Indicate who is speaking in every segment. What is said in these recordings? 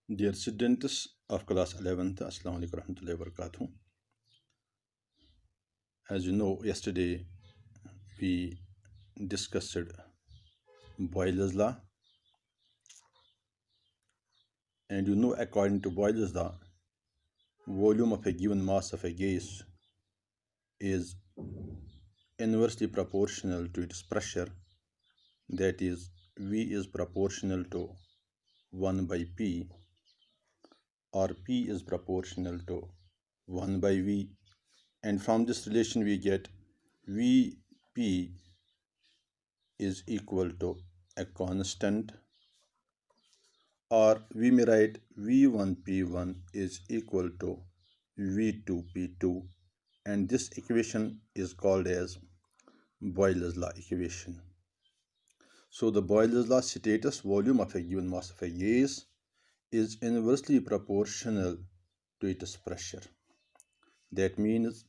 Speaker 1: Dear students of class 11th, Assalamu alaikum warahmatullahi wabarakatuh. As you know, yesterday we discussed Boyle's law, and you know, according to Boyle's law, volume of a given mass of a gas is inversely proportional to its pressure, that is, V is proportional to 1 by P, or P is proportional to 1 by V, and from this relation we get Vp is equal to a constant, or we may write V1P1 is equal to V2P2, and this equation is called as Boyle's law equation. So the Boyle's law states volume of a given mass of a gas is inversely proportional to its pressure. That means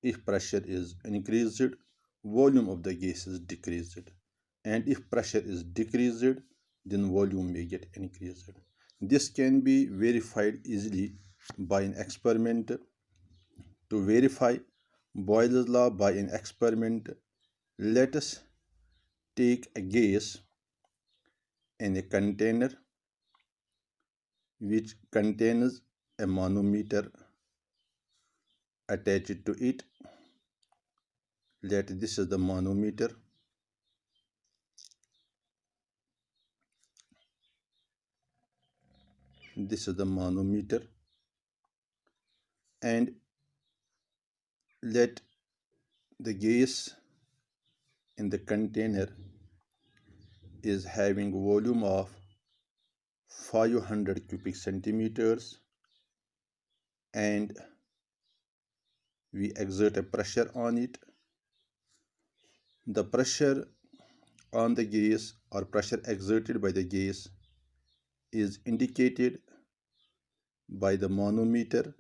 Speaker 1: if pressure is increased, volume of the gas is decreased, and if pressure is decreased, then volume may get increased. This can be verified easily by an experiment. To verify Boyle's law by an experiment, let us take a gas in a container which contains a manometer attached to it. Let this is the manometer. This is the manometer, and let the gas in the container is having volume of 500 cubic centimeters, and we exert a pressure on it. The pressure on the gas, or pressure exerted by the gas, is indicated by the manometer,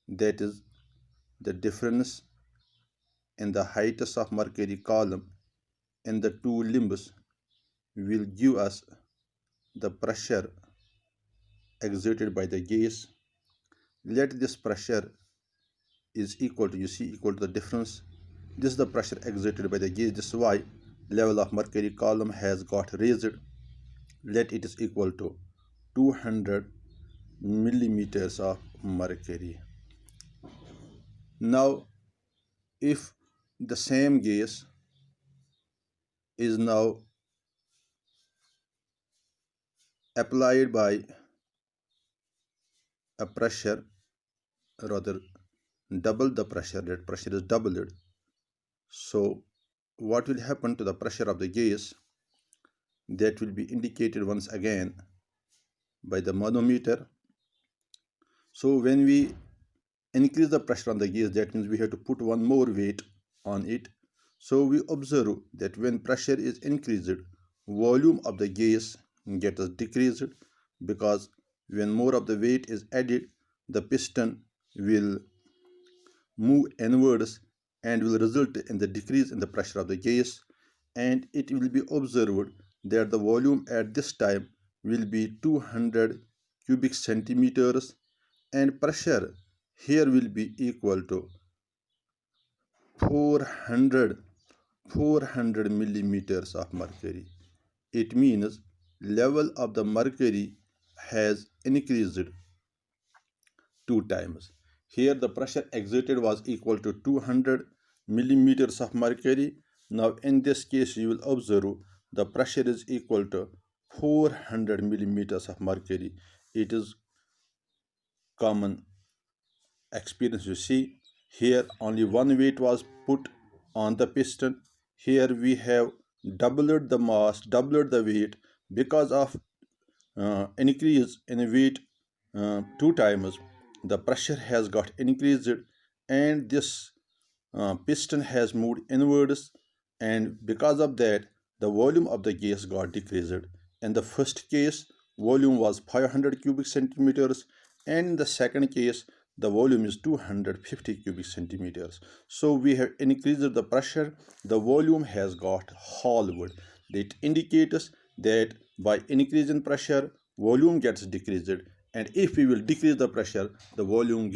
Speaker 1: that is the difference in the heights of mercury column in the two limbs will give us the pressure exerted by the gas. Let this pressure is equal to, equal to the difference. This is the pressure exerted by the gas. This is why level of mercury column has got raised. Let it is equal to 200 millimeters of mercury. Now, if the same gas is now applied by a pressure, rather double the pressure, that pressure is doubled. So what will happen to the pressure of the gas? That will be indicated once again by the manometer. So when we increase the pressure on the gas, that means we have to put one more weight on it. So we observe that when pressure is increased, volume of the gas gets decreased, because when more of the weight is added, the piston will move inwards and will result in the decrease in the pressure of the gas, and it will be observed that the volume at this time will be 200 cubic centimeters, and pressure here will be equal to 400 millimeters of mercury. It means level of the mercury has increased 2 times. Here the pressure exerted was equal to 200 millimeters of mercury. Now in this case you will observe the pressure is equal to 400 millimeters of mercury. It is common experience. You see, here only one weight was put on the piston. Here we have doubled the mass, doubled the weight. Because of increase in weight 2 times, the pressure has got increased, and this piston has moved inwards, and because of that the volume of the gas got decreased. In the first case, volume was 500 cubic centimeters, and in the second case the volume is 250 cubic centimeters. So we have increased the pressure, the volume has got halved. It indicates that by increasing pressure, volume gets decreased, and if we will decrease the pressure, the volume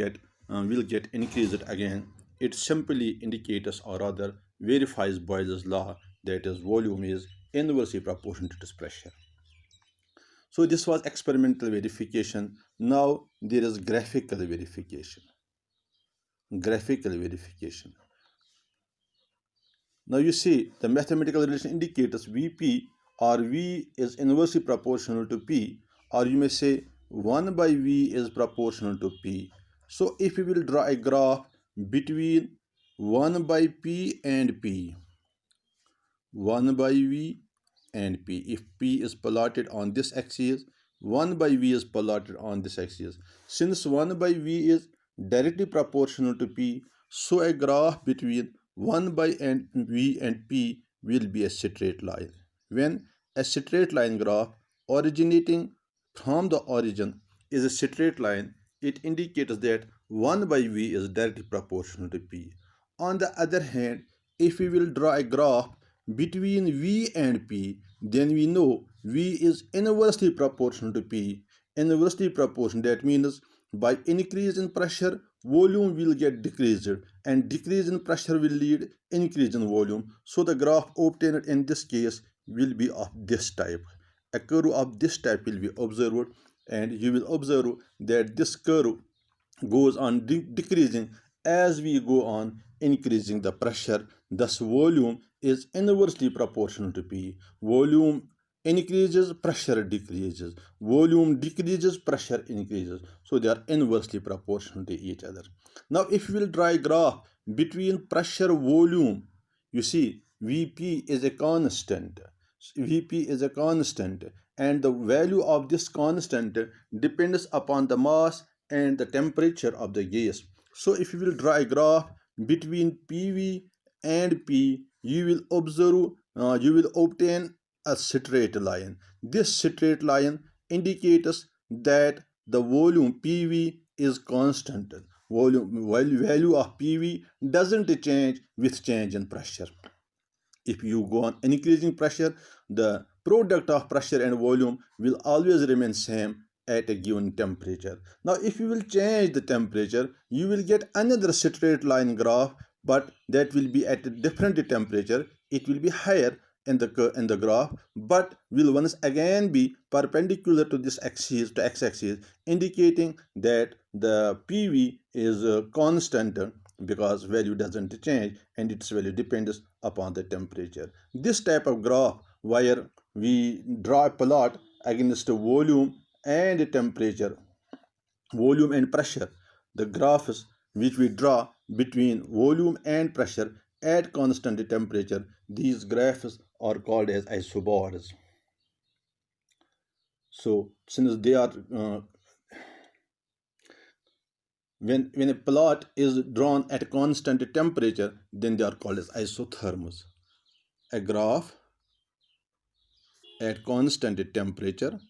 Speaker 1: will get increased again. It simply indicates, or rather verifies, Boyle's law, that is volume is inversely proportional to this pressure. So this was experimental verification. Now there is graphical verification. Graphical verification. Now you see the mathematical relation indicators Vp or V is inversely proportional to P, or you may say 1 by V is proportional to P. So if we will draw a graph between 1 by P and P, 1 by V and P, if P is plotted on this axis, 1 by V is plotted on this axis. Since 1 by V is directly proportional to P, so a graph between 1 by V and P will be a straight line. When a straight line graph originating from the origin is a straight line, it indicates that 1 by V is directly proportional to P. On the other hand, if we will draw a graph between V and P, then we know V is inversely proportional to P. Inversely proportional, that means by increase in pressure, volume will get decreased, and decrease in pressure will lead increase in volume. So the graph obtained in this case will be of this type. A curve of this type will be observed, and you will observe that this curve goes on decreasing as we go on increasing the pressure. Thus volume is inversely proportional to P. Volume increases, pressure decreases. Volume decreases, pressure increases. So they are inversely proportional to each other. Now if we will draw a graph between pressure volume, you see Vp is a constant. Vp is a constant, and the value of this constant depends upon the mass and the temperature of the gas. So if you will draw a graph between PV and P, you will observe, you will obtain a straight line. This straight line indicates that the volume PV is constant. Value of PV doesn't change with change in pressure. If you go on increasing pressure, the product of pressure and volume will always remain same at a given temperature. Now if you will change the temperature, you will get another straight line graph, but that will be at a different temperature. It will be higher in the graph, but will once again be perpendicular to this axis, to x-axis, indicating that the PV is constant because value doesn't change and its value depends upon the temperature. This type of graph where we draw a plot against volume and temperature, volume and pressure, the graphs which we draw between volume and pressure at constant temperature, these graphs are called as isobars. So since they are when a plot is drawn at constant temperature, then they are called as isotherms. A graph at constant temperature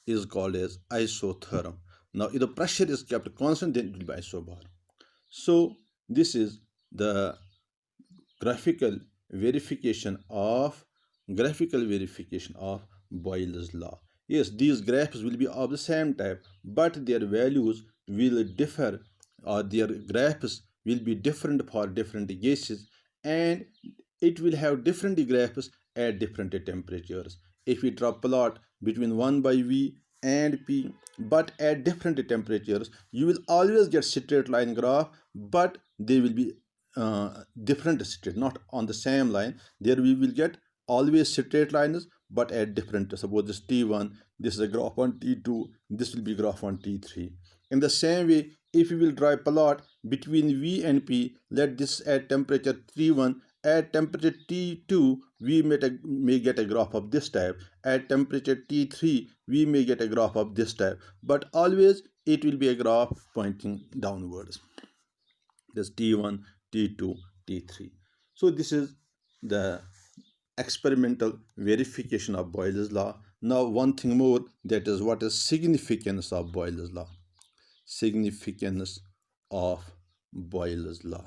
Speaker 1: is called as isotherm. Now if the pressure is kept constant, then it will be isobar. So this is the graphical verification of Boyle's law. Yes, these graphs will be of the same type, but their values will differ, or their graphs will be different for different gases, and it will have different graphs at different temperatures. If we draw plot between 1 by V and P, but at different temperatures, you will always get straight line graph, but they will be different straight, not on the same line. There we will get always straight lines, but at different. Suppose this T1, this is a graph on T2, this will be graph on T3. In the same way, if we will draw a plot between V and P, let this at temperature T1, at temperature T2, we may get a graph of this type. At temperature T3, we may get a graph of this type. But always it will be a graph pointing downwards. This T1, T2, T3. So this is the experimental verification of Boyle's law. Now one thing more, that is what is significance of Boyle's law. Significance of Boyle's law.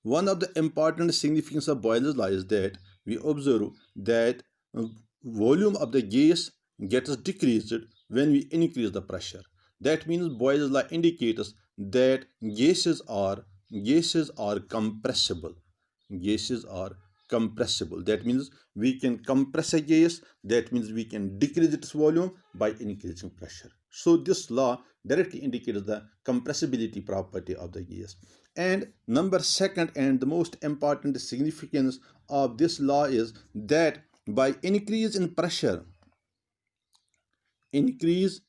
Speaker 1: One of the important significance of Boyle's law is that we observe that volume of the gas gets decreased when we increase the pressure. That means Boyle's law indicates that gases are compressible. Gases are compressible. That means we can compress a gas. That means we can decrease its volume by increasing pressure. So this law directly indicates the compressibility property of the gas. And number second and the most important significance of this law is that by increase in pressure, density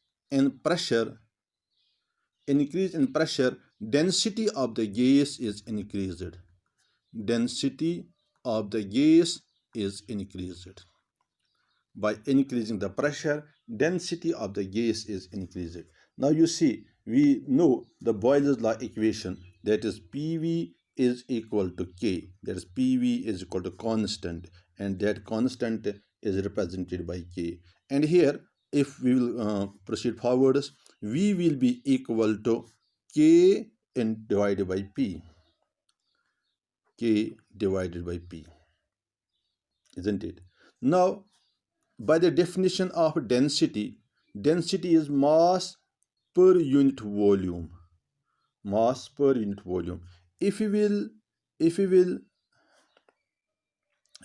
Speaker 1: of the gas is increased. Density of the gas is increased. By increasing the pressure, density of the gas is increased. Now you see, we know the Boyle's law equation, that is PV is equal to K. That is PV is equal to constant, and that constant is represented by K. And here, if we will proceed forwards, V will be equal to K divided by P. K divided by P, isn't it? Now, by the definition of density, density is mass per unit volume. Mass per unit volume. If we will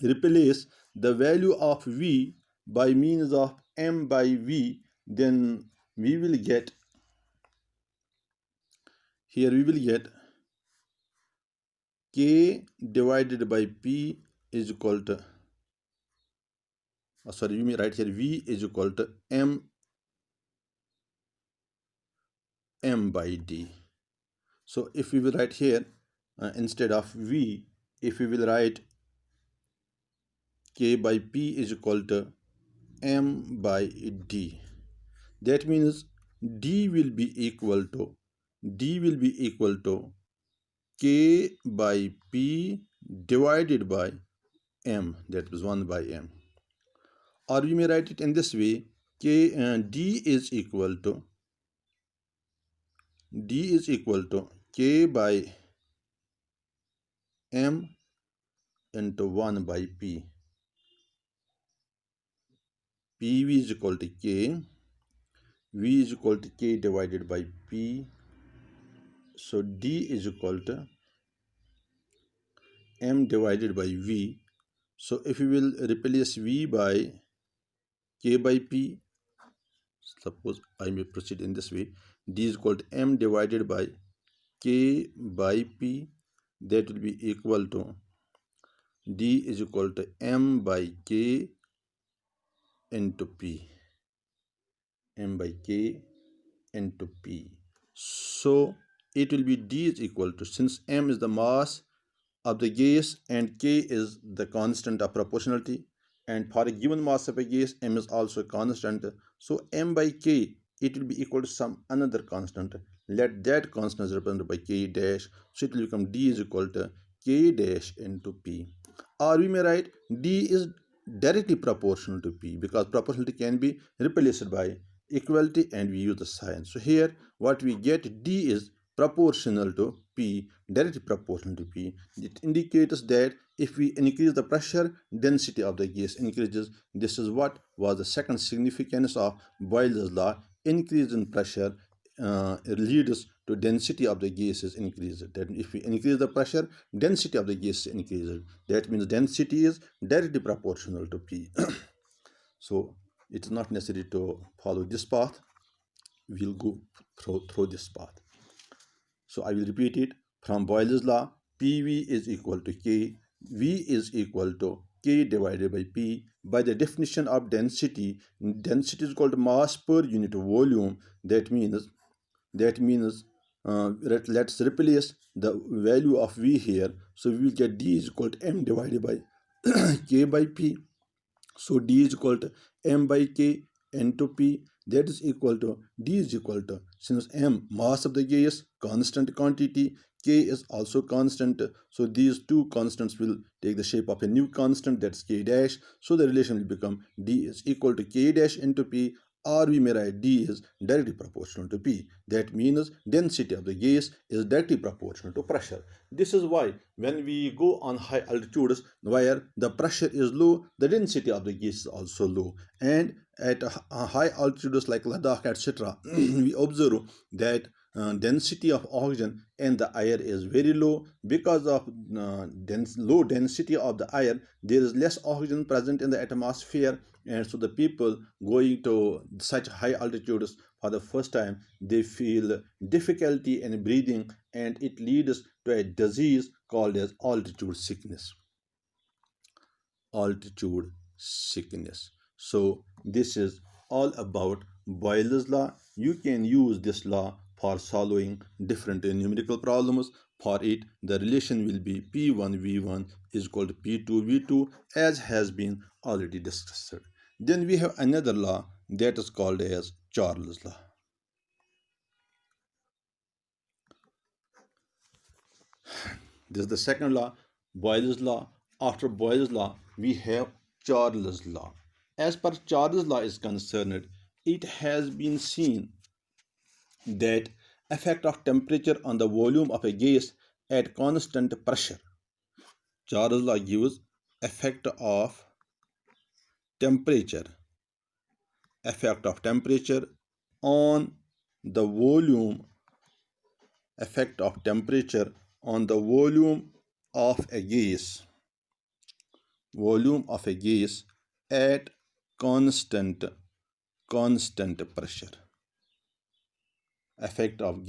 Speaker 1: replace the value of V by means of M by V, then we will get K divided by P is equal to, sorry, you may write here V is equal to M by D. So if we will write here, instead of V, if we will write K by P is equal to M by D. That means D will be equal to K by P divided by M, that is 1 by M. Or we may write it in this way, D is equal to K by M into 1 by P. PV is equal to K, V is equal to K divided by P. So D is equal to M divided by V. So if we will replace V by K by P, suppose I may proceed in this way, D is equal to M divided by K by P, that will be equal to D is equal to M by K into P. M by K into P. So it will be D is equal to, since M is the mass of the gas and K is the constant of proportionality, and for a given mass of a gas, M is also a constant. So M by K, it will be equal to some another constant. Let that constant is represented by K dash. So it will become D is equal to K dash into P. Or we may write D is directly proportional to P, because proportionality can be replaced by equality and we use the sign. So here what we get, D is proportional to P, directly proportional to P. It indicates that if we increase the pressure, density of the gas increases. This is what was the second significance of Boyle's law. Increase in pressure leads to density of the gases increases. That if we increase the pressure, density of the gas increases. That means density is directly proportional to P. So it is not necessary to follow this path. We'll go through this path. So I will repeat it. From Boyle's law, PV is equal to K, V is equal to K divided by P. By the definition of density, density is called mass per unit volume. That means let's replace the value of V here. So we will get D is equal to M divided by K by P. So D is equal to M by K into P. That is equal to D is equal to, since M mass of the gas, constant quantity, K is also constant. So these two constants will take the shape of a new constant, that's K dash. So the relation will become D is equal to K dash into P, or we may write D is directly proportional to P. That means density of the gas is directly proportional to pressure. This is why when we go on high altitudes where the pressure is low, the density of the gas is also low. And at high altitudes like Ladakh, etc., we observe that density of oxygen in the air is very low. Because of low density of the air, there is less oxygen present in the atmosphere, and so the people going to such high altitudes for the first time, they feel difficulty in breathing, and it leads to a disease called as altitude sickness. Altitude sickness. So this is all about Boyle's law. You can use this law for solving different numerical problems. For it, the relation will be P1 V1 is equal to P2 V2, as has been already discussed. Then we have another law that is called as Charles law. This is the second law, Boyle's law. After Boyle's law, we have Charles law. As per Charles law is concerned, it has been seen that effect of temperature on the volume of a gas at constant pressure. Charles law gives effect of temperature, on the volume, effect of temperature on the volume of a gas, at constant pressure. Effect of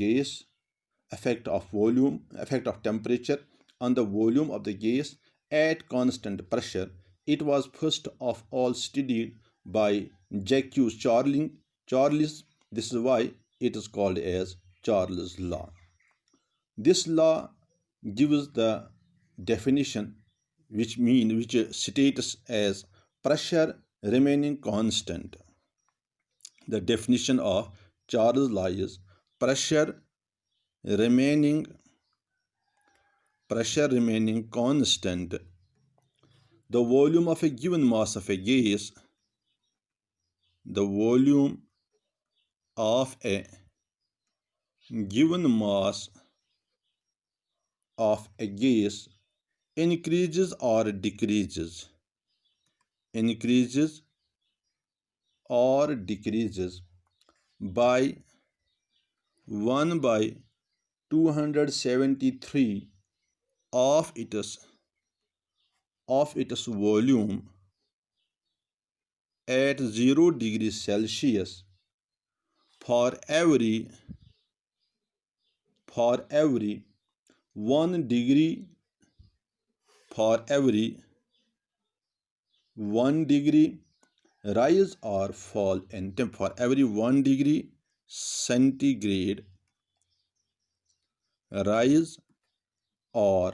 Speaker 1: temperature on the volume of the gas at constant pressure. It was first of all studied by Jacques Charles. This is why it is called as Charles law. This law gives the definition which states as pressure remaining constant. The definition of Charles law is pressure remaining constant. The volume of a given mass of a gas, increases or decreases, by 1 by 273 of its volume at 0 degrees Celsius for every 1 degree rise or fall in temperature. For every 1 degree centigrade rise or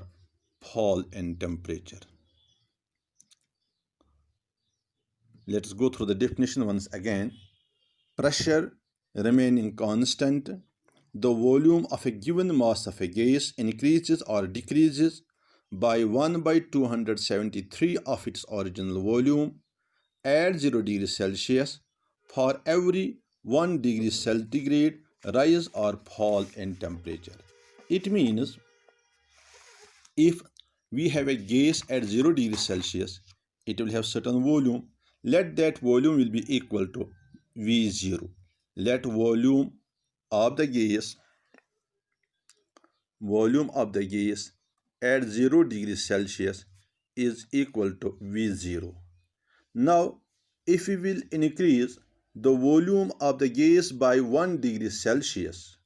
Speaker 1: fall in temperature. Let's go through the definition once again. Pressure remaining constant. The volume of a given mass of a gas increases or decreases by 1 by 273 of its original volume at 0 degrees Celsius for every 1 degree centigrade rise or fall in temperature. It means if we have a gas at 0 degrees Celsius, it will have certain volume. Let that volume will be equal to V0. Let volume of the gas at 0 degrees Celsius is equal to V0. Now, if we will increase the volume of the gas by 1 degree Celsius,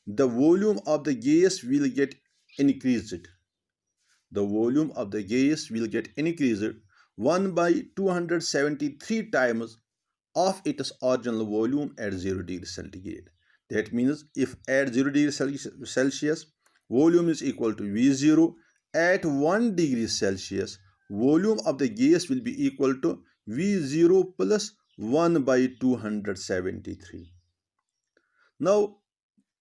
Speaker 1: the volume of the gas will get increased. 1 by 273 times of its original volume at 0 degree centigrade. That means if at 0 degree Celsius volume is equal to V0, at 1 degree Celsius volume of the gas will be equal to V0 plus 1 by 273. Now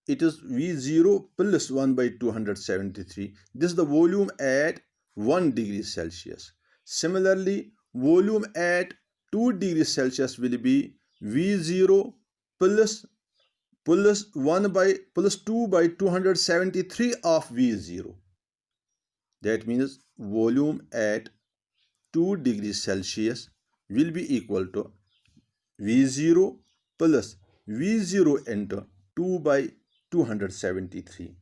Speaker 1: it is V0 plus 1 by 273. This is the volume at 1 degree Celsius. Similarly, volume at 2 degrees Celsius will be V0 plus 2 by 273 of V0. That means volume at 2 degrees Celsius will be equal to V0 plus V0 into 2 by 273.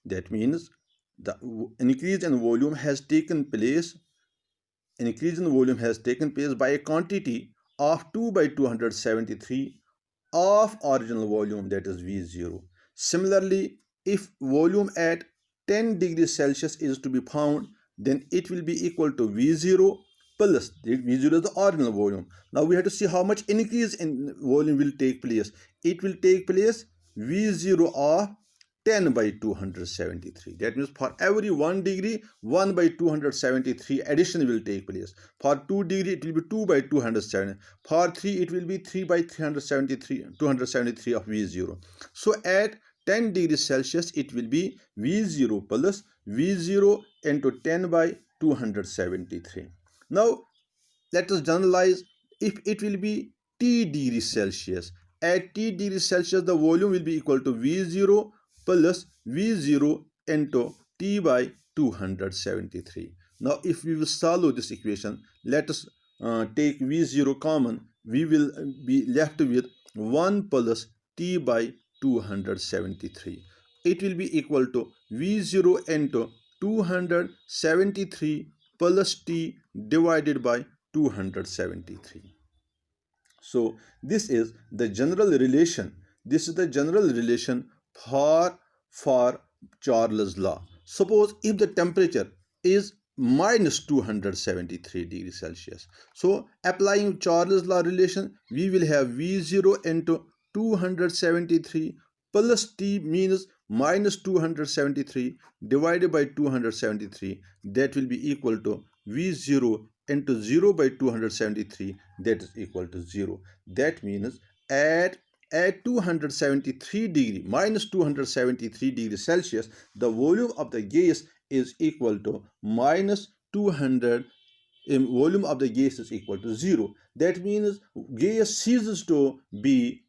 Speaker 1: That means the increase in volume has taken place by a quantity of 2 by 273 of original volume, that is V0. Similarly, if volume at 10 degrees Celsius is to be found, then it will be equal to V0 plus V0 is the original volume. Now we have to see how much increase in volume will take place. It will take place V0 of 10 by 273. That means for every 1 degree, 1 by 273 addition will take place. For 2 degree, it will be 2 by 207. For 3, it will be 3 by 273 of V0. So at 10 degrees Celsius, it will be V0 plus V0 into 10 by 273. Now, let us generalize. If it will be T degrees Celsius, at T degrees Celsius, the volume will be equal to V0 plus V0 into T by 273. Now, if we will solve this equation, let us take V0 common. We will be left with 1 plus T by 273. It will be equal to V0 into 273 plus T divided by 273. So this is the general relation. This is the general relation for Charles' law. Suppose if the temperature is minus 273 degrees Celsius. So applying Charles' law relation, we will have V0 into 273 plus T means minus 273 divided by 273. That will be equal to V0 into 0 by 273, that is equal to 0. That means at 273 degree minus 273 degrees Celsius, the volume of the gas is equal to minus 200. Volume of the gas is equal to 0. That means gas ceases to be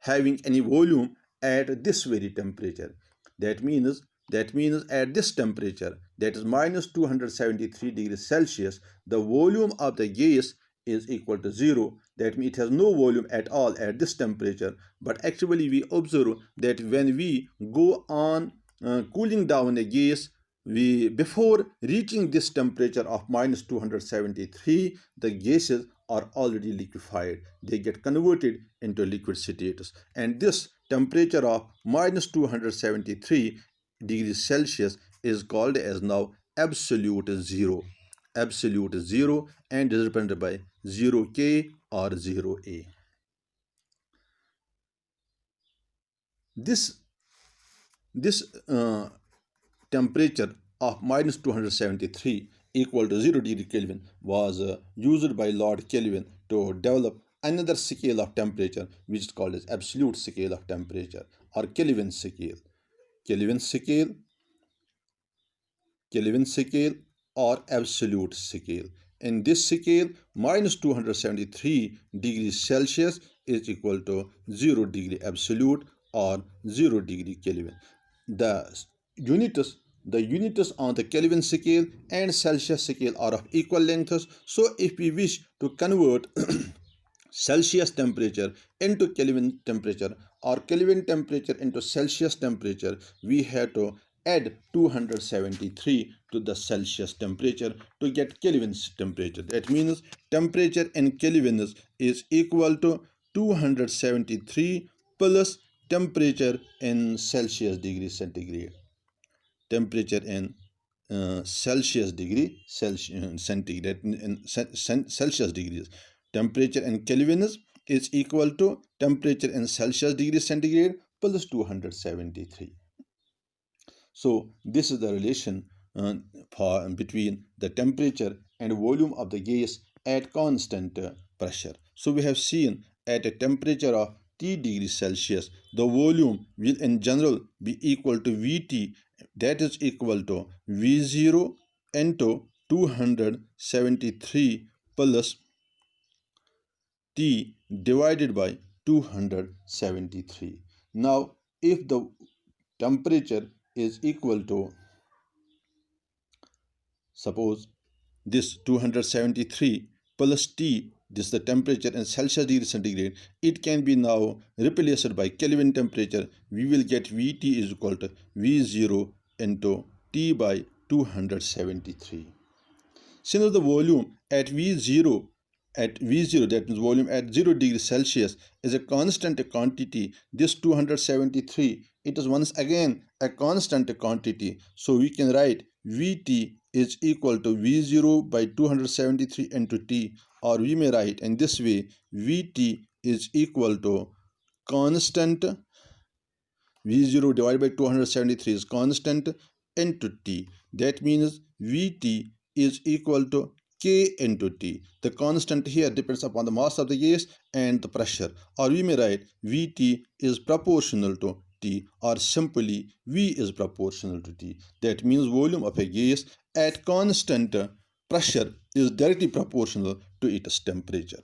Speaker 1: having any volume at this very temperature. That means at this temperature, that is minus 273 degrees Celsius, the volume of the gas is equal to 0. That means it has no volume at all at this temperature. But actually we observe that when we go on cooling down a gas, before reaching this temperature of minus 273, the gases are already liquefied. They get converted into liquid status, and this temperature of minus 273 degrees Celsius is called as now absolute zero. Absolute zero, and is represented by 0K or 0A. This temperature of minus 273 equal to 0 degree Kelvin was used by Lord Kelvin to develop another scale of temperature, which is called as absolute scale of temperature or Kelvin scale. Kelvin scale, Kelvin scale or absolute scale. In this scale, minus 273 degrees Celsius is equal to 0 degree absolute or 0 degree Kelvin. The units on the Kelvin scale and Celsius scale are of equal lengths. So if we wish to convert Celsius temperature into Kelvin temperature or Kelvin temperature into Celsius temperature, we have to add 273 to the Celsius temperature to get Kelvin's temperature. That means temperature in Kelvin is equal to 273 plus temperature in Celsius degree centigrade. Temperature in Celsius degree centigrade in Celsius degrees. Temperature in Kelvin is equal to temperature in Celsius degree centigrade plus 273. So this is the relation between the temperature and volume of the gas at constant pressure. So we have seen at a temperature of T degrees Celsius, the volume will in general be equal to Vt, that is equal to V0 into 273 plus T divided by 273. Now, if the temperature is equal to, suppose this 273 plus T, this is the temperature in Celsius degree centigrade, it can be now replaced by Kelvin temperature. We will get Vt is equal to V0 into T by 273. Since the volume at V0, that means volume at 0 degrees Celsius, is a constant quantity, this 273, it is once again a constant quantity. So we can write Vt is equal to V0 by 273 into T, or we may write in this way, Vt is equal to constant, V0 divided by 273 is constant, into T. That means Vt is equal to K into T. The constant here depends upon the mass of the gas and the pressure. Or we may write Vt is proportional to T, or simply V is proportional to T. That means volume of a gas at constant pressure is directly proportional to its temperature.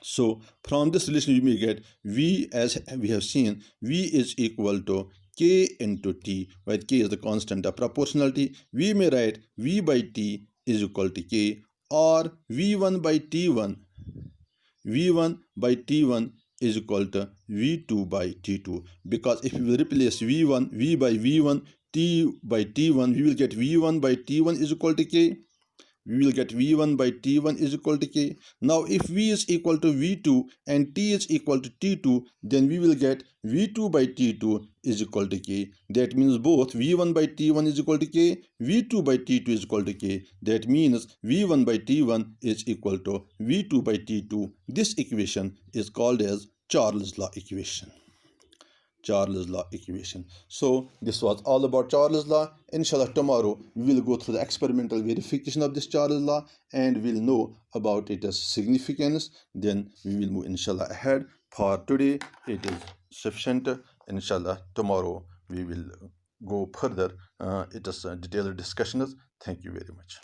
Speaker 1: So from this relation we may get V, as we have seen, V is equal to K into T, where K is the constant of proportionality. We may write V by T is equal to K, or V1 by T1. V1 by T1 is equal to V2 by T2, because if we will replace V1, V by V1, T by T1, we will get V1 by T1 is equal to K. We will get V1 by T1 is equal to K. Now if V is equal to V2 and T is equal to T2, then we will get V2 by T2 is equal to K. That means both V1 by T1 is equal to K, V2 by T2 is equal to K. That means V1 by T1 is equal to V2 by T2. This equation is called as Charles' law equation. Charles' law equation. So this was all about Charles' law. Inshallah, tomorrow we will go through the experimental verification of this Charles' law and we'll know about its significance. Then we will move inshallah ahead. For today it is sufficient. Inshallah, tomorrow we will go further. It is detailed discussions. Thank you very much.